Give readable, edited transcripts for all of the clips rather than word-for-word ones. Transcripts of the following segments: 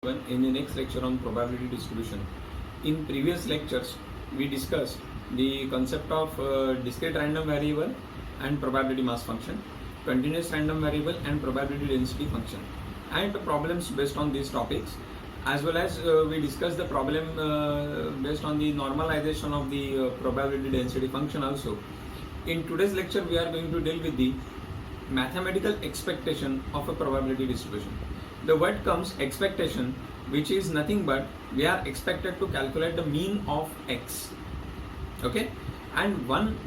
In the next lecture on probability distribution. In previous lectures, we discussed the concept of discrete random variable and probability mass function, continuous random variable and probability density function, and problems based on these topics, as well as we discussed the problem based on the normalization of the probability density function also. In today's lecture, we are going to deal with the mathematical expectation of a probability distribution. The word comes expectation, which is nothing but we are expected to calculate the mean of x. Okay, and one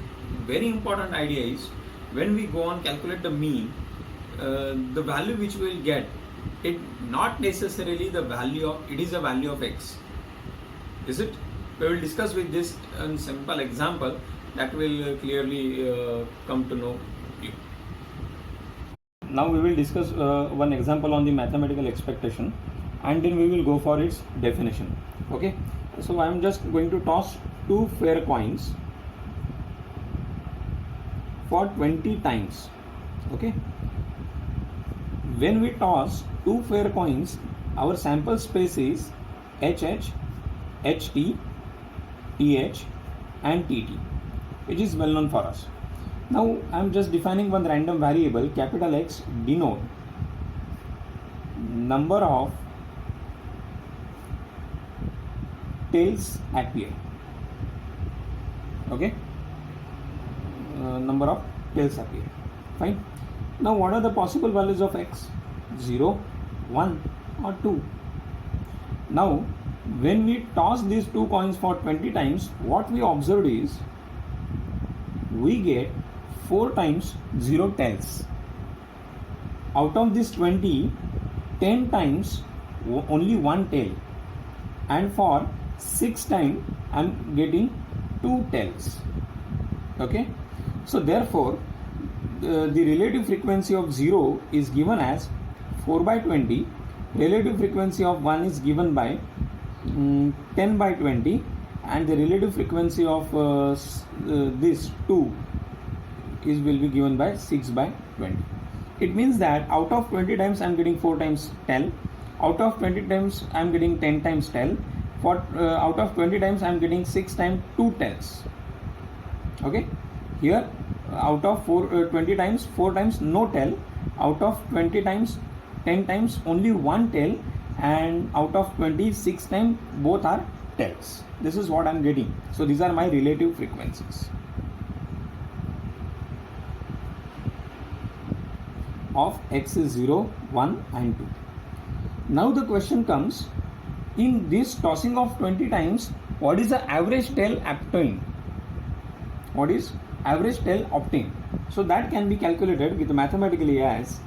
very important idea is when we go on calculate the mean, the value which we will get, it not necessarily the value of it is a value of x. Is it? We will discuss with this simple example that will clearly come to know you. Now we will discuss one example on the mathematical expectation, and then we will go for its definition. Okay, so I am just going to toss two fair coins for 20 times. Okay, when we toss two fair coins, our sample space is HH, HT, TH and TT, which is well known for us. Now I am just defining one random variable, capital X, denote number of tails appear. Okay, number of tails appear. Fine. Now what are the possible values of X? 0, 1 or 2. Now when we toss these two coins for 20 times, what we observed is we get 4 times 0 tails. Out of this 20, 10 times only 1 tail, and for 6 times I am getting 2 tails. Okay, so therefore the relative frequency of 0 is given as 4 by 20, relative frequency of 1 is given by 10 by 20, and the relative frequency of this 2 will be given by 6 by 20. It means that out of 20 times I am getting 4 times tail, out of 20 times I am getting 10 times tail, for out of 20 times I am getting 6 times 2 tails. Okay, here out of 20 times 4 times no tail, out of 20 times 10 times only 1 tail, and out of 26 times both are tails. This is what I am getting. So these are my relative frequencies of X is 0, 1 and 2. Now the question comes, in this tossing of 20 times, what is the average tail obtained? What is average tail obtained? So that can be calculated with mathematically as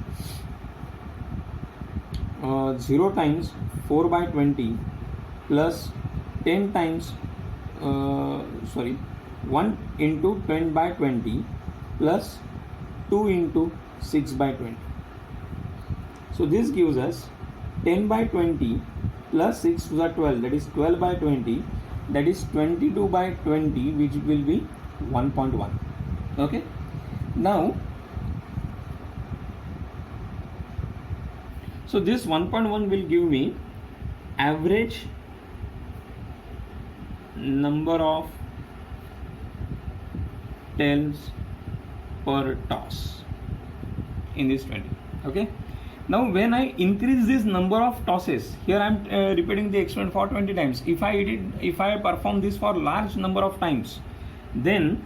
0 times 4 by 20 plus 10 times 1 into 10 by 20 plus 2 into 6 by 20. So this gives us 10 by 20 plus 6 to the 12, that is 12 by 20, that is 22 by 20, which will be 1.1. Okay, now so this 1.1 will give me average number of tails per toss in this 20. Okay, now when I increase this number of tosses, here I am repeating the experiment for 20 times. If I perform this for large number of times, then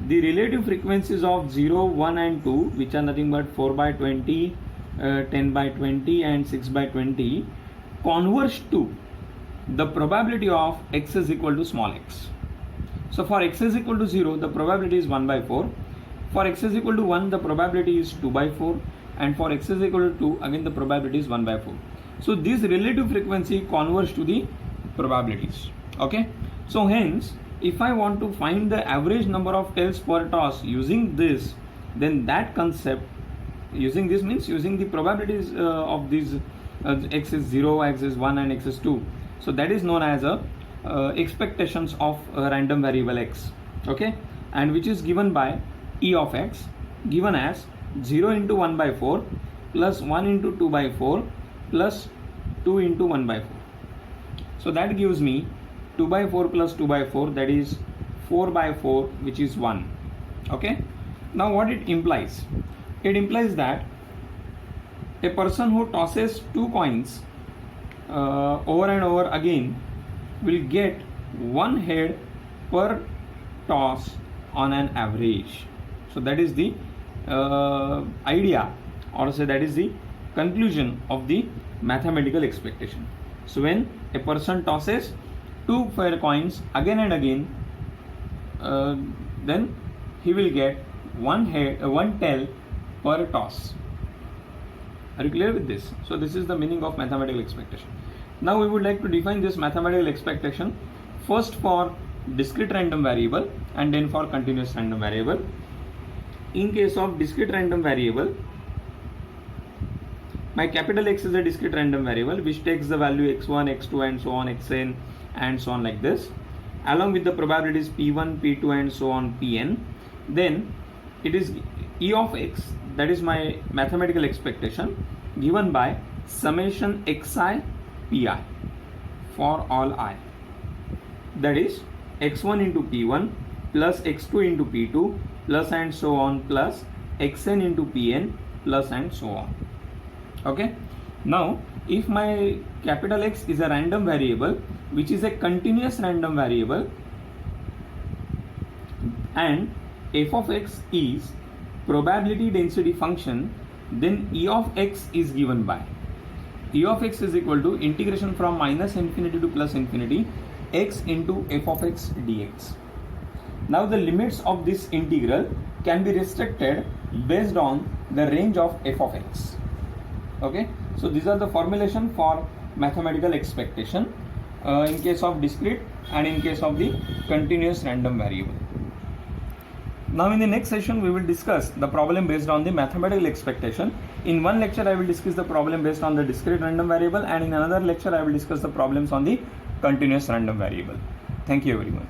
the relative frequencies of 0, 1 and 2, which are nothing but 4 by 20, 10 by 20 and 6 by 20, converge to the probability of X is equal to small x. So for X is equal to 0, the probability is 1 by 4. For X is equal to 1, the probability is 2 by 4. And for X is equal to 2, again the probability is 1 by 4. So this relative frequency converge to the probabilities. Okay, so hence if I want to find the average number of tails per toss using this, then that concept, using this means using the probabilities of these X is 0, X is 1 and X is 2. So that is known as a expectations of a random variable X. Okay, and which is given by E of X, given as 0 into 1 by 4 plus 1 into 2 by 4 plus 2 into 1 by 4. So that gives me 2 by 4 plus 2 by 4, that is 4 by 4, which is 1. Okay. Now what it implies? It implies that a person who tosses 2 coins over and over again will get 1 head per toss on an average. So that is the idea, or say that is the conclusion of the mathematical expectation. So when a person tosses 2 fair coins again and again, then he will get 1 tail per toss. Are you clear with this? So this is the meaning of mathematical expectation. Now we would like to define this mathematical expectation first for discrete random variable and then for continuous random variable. In case of discrete random variable, my capital X is a discrete random variable which takes the value x1, x2 and so on, xn and so on like this, along with the probabilities p1, p2 and so on pn. Then it is E of x, that is my mathematical expectation, given by summation xi pi for all I, that is x1 into p1 plus x2 into p2 plus and so on plus xn into pn plus and so on. Okay. Now if my capital X is a random variable which is a continuous random variable and f of x is probability density function, then E of x is given by E of x is equal to integration from minus infinity to plus infinity x into f of x dx. Now the limits of this integral can be restricted based on the range of f of x. Okay, so these are the formulation for mathematical expectation in case of discrete and in case of the continuous random variable. Now in the next session we will discuss the problem based on the mathematical expectation. In one lecture I will discuss the problem based on the discrete random variable, and in another lecture I will discuss the problems on the continuous random variable. Thank you everyone.